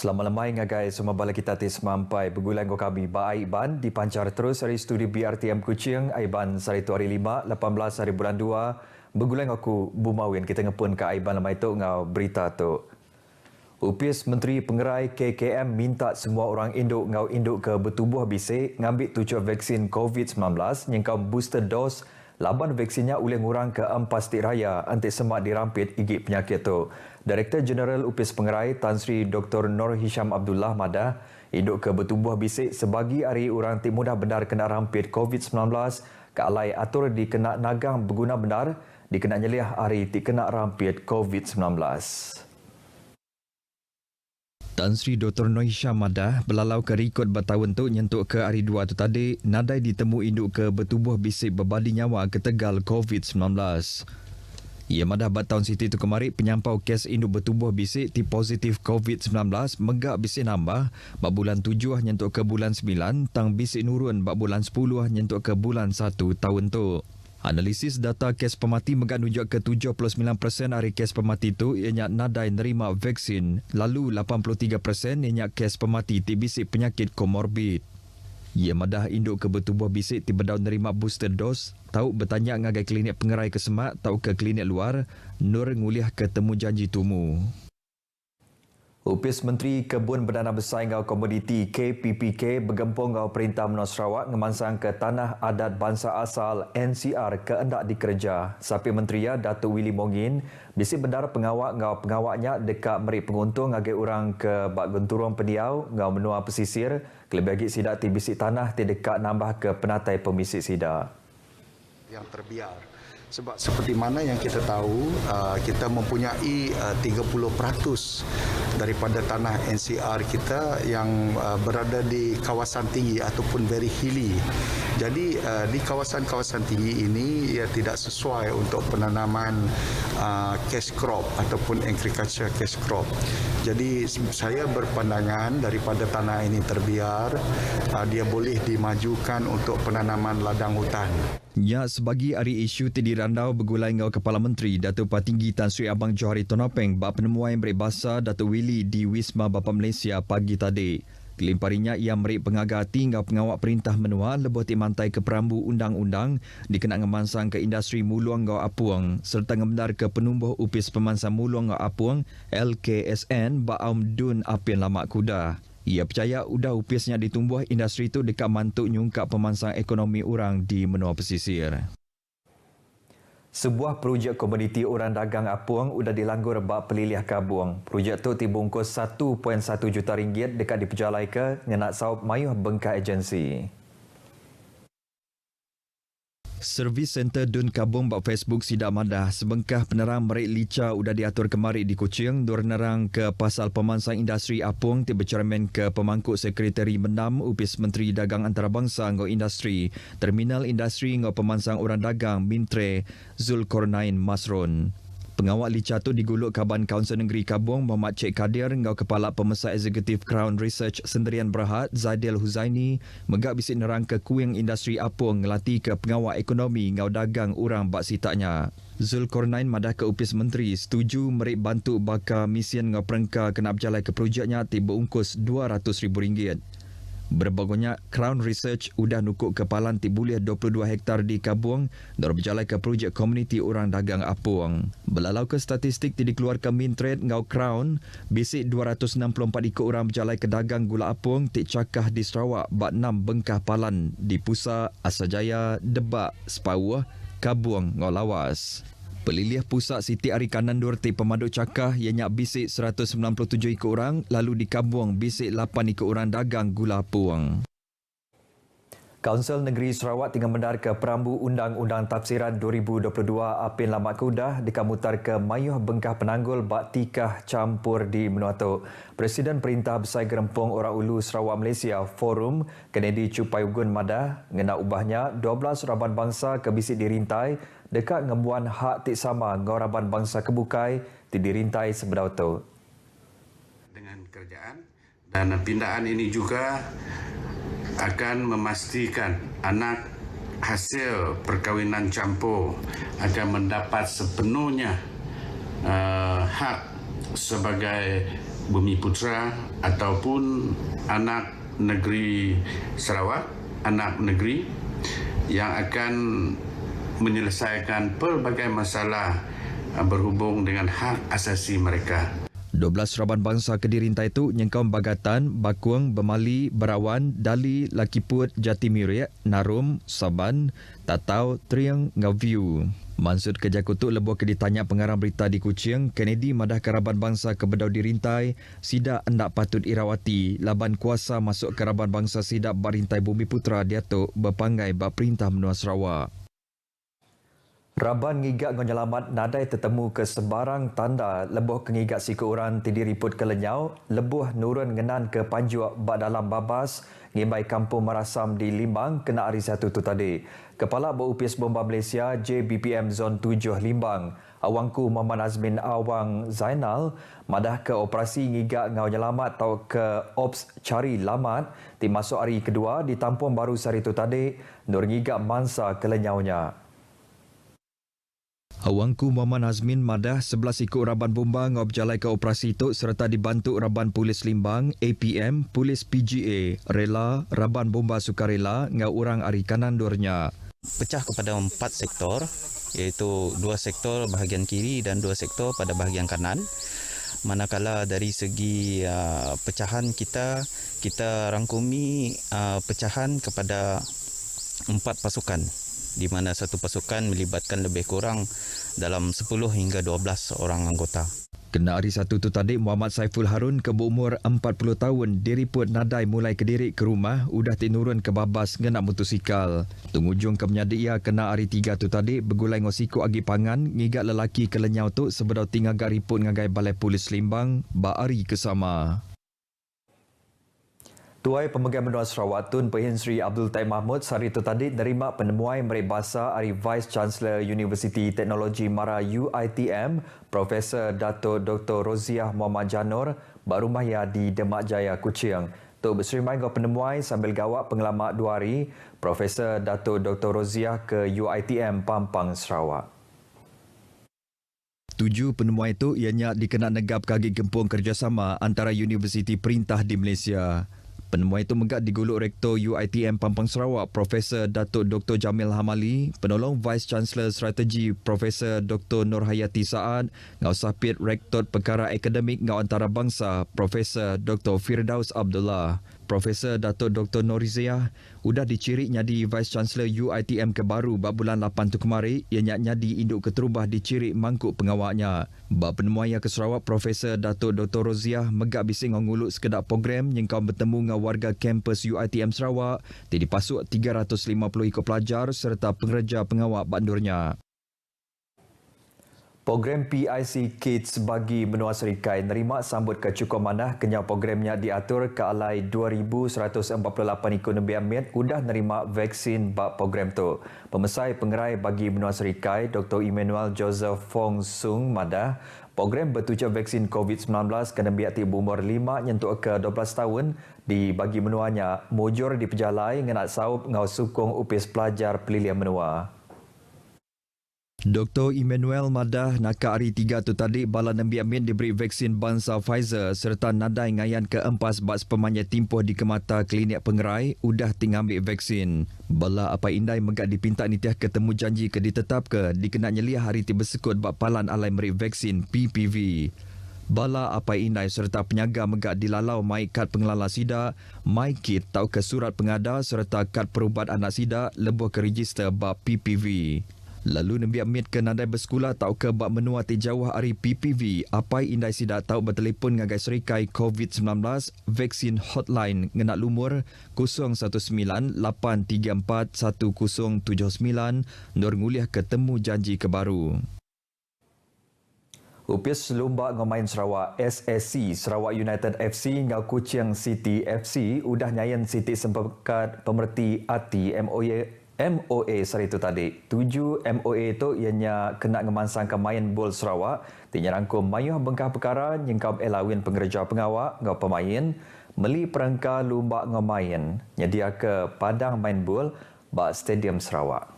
Selamat lemai ngagai semua bala kita tis mampai bergulang ko kami ba Aiban dipancar terus dari studi BRTM Kuching Aiban hari tu hari 5 18 hari bulan 2 bergulang aku Bumawin kita ngepun ke Aiban lemai tu ngau berita tu. Upis Menteri Pengerai KKM minta semua orang induk ngau induk ke bertubuh bisik ngambil 7 vaksin COVID-19 nyengkau booster dose laban vaksinnya oleh ngurang ke 4 stik raya anti semak dirampit igit penyakit tu. Direktur Jeneral Upis Pengerai Tan Sri Dr. Nur Hisham Abdullah madah induk ke bertubuh bisik sebagi hari orang ti mudah benar kena rampit COVID-19 ke alai atur dikena nagang berguna benar dikena nyeliah hari ti kena rampit COVID-19. Tan Sri Dr. Nur Hisham madah belalau ke rekod bertahun tu nyentuk ke hari 2 tu tadi nadai ditemu induk ke bertubuh bisik berbadi nyawa ke Tegal COVID-19. Ia madah tahun Siti tu kemari penyampau kes induk bertubuh bisik ti positif COVID-19 megak bisik nambah bak bulan 7 nyentuk ke bulan 9 tang bisik nurun bak bulan 10 nyentuk ke bulan 1 tahun tu. Analisis data kes pemati megak nunjuk ke 79% hari kes pemati tu ianya nadai nerima vaksin lalu 83% ianya kes pemati ti bisik penyakit komorbid. Ia madah induk ke bertubuh bisik ti bedau nerima booster dose tahu bertanya ngagai klinik pengerai ke Semak tahu ke klinik luar Nur nguliah ke temu janji tumu. Upis Menteri Kebun Berdana Besar ngau Komoditi KPPK bergempung ngau Perintah Menua Sarawak ngemansang ke Tanah Adat Bangsa Asal NCR ke endak dikerja. Sapi Menteri Datuk Willy Mongin bisik bendara pengawak ngau pengawaknya dekat merik penguntung ngagai orang ke bak genturung pendiau ngau menua pesisir kelebih lagi sidak ti bisik tanah ti dekat nambah ke penatai pemisik sidak. Yang terbiar. Sebab seperti mana yang kita tahu, kita mempunyai 30% daripada tanah NCR kita yang berada di kawasan tinggi ataupun very hilly. Jadi di kawasan-kawasan tinggi ini ia tidak sesuai untuk penanaman cash crop ataupun agriculture cash crop. Jadi saya berpandangan daripada tanah ini terbiar, dia boleh dimajukan untuk penanaman ladang hutan. Ya, sebagi hari isu ti dirandau bergulai ngau Kepala Menteri Datuk Patinggi Tan Sri Abang Johari Tonopeng bak penemuan berbahasa Datuk Willy di Wisma Bapa Malaysia pagi tadi. Kelimparinya ia merik pengagati ngau pengawak perintah menua lebih ti mantai ke perambu undang-undang dikena ngemansang ke industri muluang ngau apuang serta ngemendar ke penumbuh upis pemansang muluang ngau apuang LKSN bak Aum Dun Apin Lamak Kuda. Ia percaya udah upisnya ditumbuh industri itu dekat mantuk nyungkap pemansang ekonomi orang di menua pesisir. Sebuah projek komuniti orang dagang apuang udah dilanggur bak pelilih kabung. Projek tu dibungkus 1.1 juta ringgit dekat diperjalai ke ngenak saup mayuh bengkak agensi. Servis Center Dun Kabung bak Facebook sidak madah sebengkah penerang merik lica udah diatur kemari di Kuching dur nerang ke pasal pemansang industri apung ti bercermin ke pemangkuk sekretari menam Upis Menteri Dagang Antarabangsa ngau industri Terminal Industri ngau pemansang orang dagang Mintre Zulkarnain Masron. Pengawal lica tu diguluk Kaban Kaunsil Negeri Kabung Muhammad Cik Kadir ngau Kepala Pemesar Eksekutif Crown Research Sendirian Berhad Zaidil Huzaini megak bisik nerang ke kuing industri apung ngelatih ke pengawal ekonomi ngau dagang orang bak sitaknya. Zulkarnain madah ke Upis Menteri setuju merik bantu bakar misian ngau perengka kena berjalai ke projeknya tiba ungkus RM200,000. Berbagainya Crown Research udah nukuk kepalan tibuliah 22 hektar di Kabuang dan berjalan ke projek komuniti orang dagang apuang. Belalau ke statistik ti dikeluarkan Mintrade ngau Crown, bisik 264 ikut orang berjalan ke dagang gula apuang ti cakah di Sarawak bak 6 bengkah palan di Pusa, Asajaya, Debak, Sepawah, Kabuang ngau Lawas. Pelilih pusat Siti Ari Kanandur ti pemaduk cakah ianya bisik 197 ikut orang lalu di Kabuang bisik 8 ikut orang dagang gula apuang. Kaunsil Negeri Sarawak tinggal mendar ke perambu Undang-Undang Tafsiran 2022 Apin Lamak Kudah dikamutar ke mayuh bengkah penanggul bak tikah campur di Menuatuk. Presiden Perintah Besar Gerempung Orang Ulu Sarawak Malaysia Forum Kennedy Cupayugun madah ngena ubahnya 12 raban bangsa ke bisik dirintai dekat ngembuan hak tik sama ngau raban bangsa kebukai ti dirintai sebedau tu. Dengan kerjaan dan pindaan ini juga akan memastikan anak hasil perkahwinan campur akan mendapat sepenuhnya hak sebagai Bumi Putra ataupun anak negeri Sarawak, anak negeri yang akan menyelesaikan pelbagai masalah berhubung dengan hak asasi mereka. 12 Seraban Bangsa Kedirintai itu nyengkau Bagatan, Bakuang, Bemali, Berawan, Dali, Lakiput, Jatimirek, Narum, Saban, Tatau, Triang, Ngaviu. Mansud Kejakutuk lebuh ke ditanya pengarang berita di Kuching, Kennedy madah Keraban Bangsa Kebedau Dirintai, Sidak hendak patut irawati, laban kuasa masuk Keraban Bangsa Sidak Barintai Bumi Putra Diatuk berpanggai bak Perintah Menua Sarawak. Raban ngigak ngonyelamat nadai tertemu ke sebarang tanda lebuh kengigak sikuran tidiriput ke Lenyau, lebuh nurun ngenan ke Panjuak bak dalam babas, ngimbai kampung Marasam di Limbang kena hari satu tu tadi. Kepala Berupis Bomba Malaysia JBPM Zon 7 Limbang, Awangku Muhammad Azmin Awang Zainal, madah ke operasi ngigak ngau nyelamat atau ke Ops Cari Lamat di masuk hari kedua di Tampuan Baru sehari tu tadi, nur ngigak mansa ke Lenyaunya. Awangku Muhammad Azmin madah 11 ikut Raban Bomba ngau berjalai ke operasi itu serta dibantu Raban Polis Limbang, APM, Polis PGA, Rela, Raban Bomba Sukarela ngau orang ari kanan dornya. Pecah kepada 4 sektor, iaitu 2 sektor bahagian kiri dan 2 sektor pada bahagian kanan. Manakala dari segi pecahan kita rangkumi pecahan kepada 4 pasukan, di mana satu pasukan melibatkan lebih kurang dalam 10 hingga 12 orang anggota. Kena hari satu tu tadi, Muhammad Saiful Harun ke berumur 40 tahun diriput nadai mulai kedirik ke rumah udah tinurun ke babas ngena motosikal. Tungujung ke menyadi ia kena hari 3 tu tadi bergulai ngosiku agi pangan ngigak lelaki ke Lenyau tu sebedau tinggal riput ngagai Balai Polis Limbang ba hari kesama. Tuai Pemegang Menua Sarawak Tun Pehin Sri Abdul Taib Mahmud sehari itu tadi nerima penemuan Merik Bahasa dari Vice Chancellor Universiti Teknologi Mara UiTM, Profesor Datuk Dr. Roziah Muhammad Janur, Barumaya di Demak Jaya, Kuching. Tuk berseri main penemuan sambil gawak pengelamak 2 hari, Profesor Datuk Dr. Roziah ke UiTM Pampang, Sarawak. 7 penemuan itu ianya dikenal negap kaki gempung kerjasama antara universiti perintah di Malaysia. Penemuan itu menggak diguluk Rektor UiTM Pampang Sarawak, Profesor Datuk Dr. Jamil Hamali, Penolong Vice Chancellor Strategi Profesor Dr. Nur Hayati Saad, ngau sapit Rektor Perkara Akademik ngau antarabangsa, Profesor Dr. Firdaus Abdullah. Profesor Datuk Dr. Noriziah udah diciri nyadi Vice Chancellor UiTM ke baru bab bulan 8 tu kemari, ia nyadi induk keterubah diciri mangkuk pengawaknya. Bab penemuan yang ke Sarawak, Profesor Datuk Dr. Roziah megak bising nguluk sekedar program yang kau bertemu dengan warga kampus UiTM Sarawak, dipasuk 350 ikut pelajar serta pengerja pengawak bandurnya. Program PIC Kids bagi benua Serikai nerima sambut kecukup manah kenyang programnya diatur ke alai 2,148 ikut Nabi Amir udah nerima vaksin bak program tu. Pemesai pengerai bagi benua Serikai Dr. Emmanuel Joseph Fong Sung madah program bertujuan vaksin COVID-19 kena biak berumur 5 nyentuk ke 12 tahun di bagi menuanya mujur di pejalai ngenat saup ngau sukung upis pelajar pelilihan menua. Dr. Emmanuel madah nakak hari 3 tu tadi bala Nabi Amin diberi vaksin bangsa Pfizer serta nadai ngayan keempas bak sepemanya timpuh di kemata klinik pengerai udah tinggal ambil vaksin. Bala apa indai megak dipinta nitiah ketemu janji ke ditetap ke dikenal nyeliah hari tiba sekut bak palan alai meri vaksin PPV. Bala apa indai serta penyaga megak dilalau mai kad pengelala sida, mai kit tau ke surat pengada serta kad perubat anak sida lebuh ke register bak PPV. Lalu Nabi Amit ke nadai bersekolah tau ke bak menua jauh hari PPV apa indai sida tau bertelefon ngagai serikai COVID-19 vaksin hotline ngenak lumur 019-834-1079 nur nguliah ketemu janji ke baru. Upis lomba ngemain Sarawak SSC Sarawak United FC ngau Kuching City FC udah nyayan City sempekat pemerti ATI MOA sehari itu tadi. 7 MOA itu ianya kena ngemansang ke main bol Sarawak. Tinya rangkum mayuh bengkah perkara nyengkap elawin pengerja pengawak ngau pemain meli perangka lomba ngemain nyedia ke padang main bol bak Stadium Sarawak.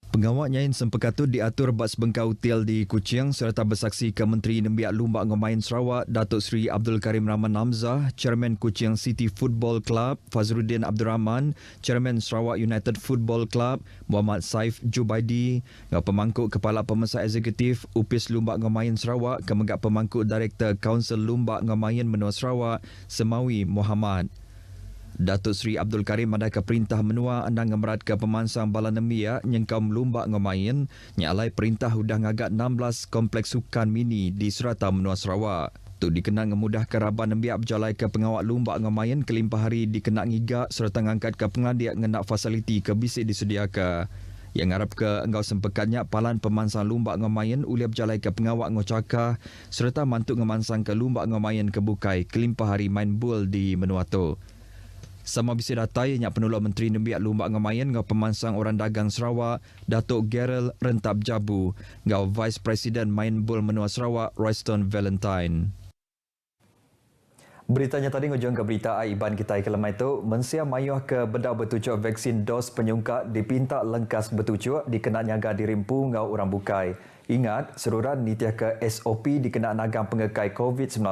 Pengawak nyain sempekatut diatur bak sebengkau hotel di Kuching serta bersaksi ke Menteri Nembiak Lumbak Ngomayan Sarawak Datuk Seri Abdul Karim Rahman Hamzah, Chairman Kuching City Football Club Fazruddin Abdul Rahman, Chairman Sarawak United Football Club Muhammad Saif Jubaidi, pemangkuk Kepala Pemesan Eksekutif Upis Lumbak Ngomayan Sarawak, kemegak pemangkuk Direktur Kaunsil Lumbak Ngomayan Menua Sarawak Semawi Muhammad. Datuk Seri Abdul Karim ada perintah menua andang ngemerat ke pemansang bala nemia nyengkam Lumbak Ngomayan nyalai perintah udah ngagak 16 kompleks sukan mini di serata Menua Sarawak. Tu dikenal ngemudah keraban nembiak berjalai ke pengawak Lumbak Ngomayan kelimpah hari dikenal ngigak serta ngangkat ke pengadiak ngenak fasiliti ke bisik disediakan. Yang ngarap ke engkau sempekatnya palan pemansang Lumbak Ngomayan uliap berjalai ke pengawak ngocakah serta mantuk ngemansang ke Lumbak Ngomayan ke bukai kelimpah hari main bul di Menua tu. Sama bisa datai nyak penolak Menteri Nembiak Lumbak Ngomayan ngau pemansang orang dagang Sarawak Datuk Gerald Rentap Jabu ngau Vice President Main Bul Menua Sarawak Royston Valentine. Beritanya tadi ngujung ke berita Iban kita ke lemai itu mensia mayuh ke bedak bertujuk vaksin dos penyungkat dipinta lengkas bertujuk dikena nyaga dirimpu ngau orang bukai. Ingat, seruran nitiah ke SOP dikena nagang pengekai COVID-19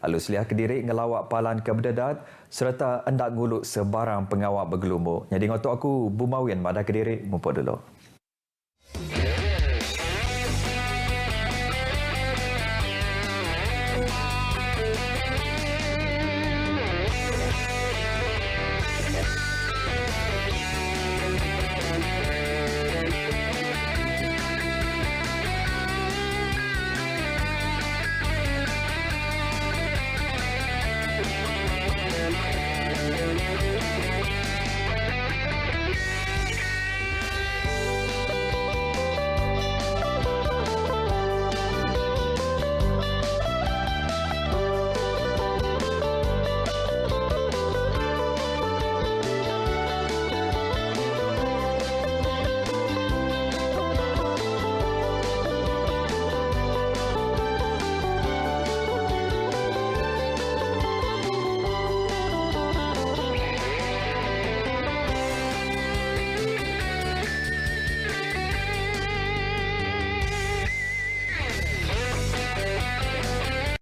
lalu seliah Kediri ngelawak palan ke Berdedat serta hendak nguluk sebarang pengawak bergelumur. Jadi ngotok aku Bumawin pada Kediri mumpuk dulu.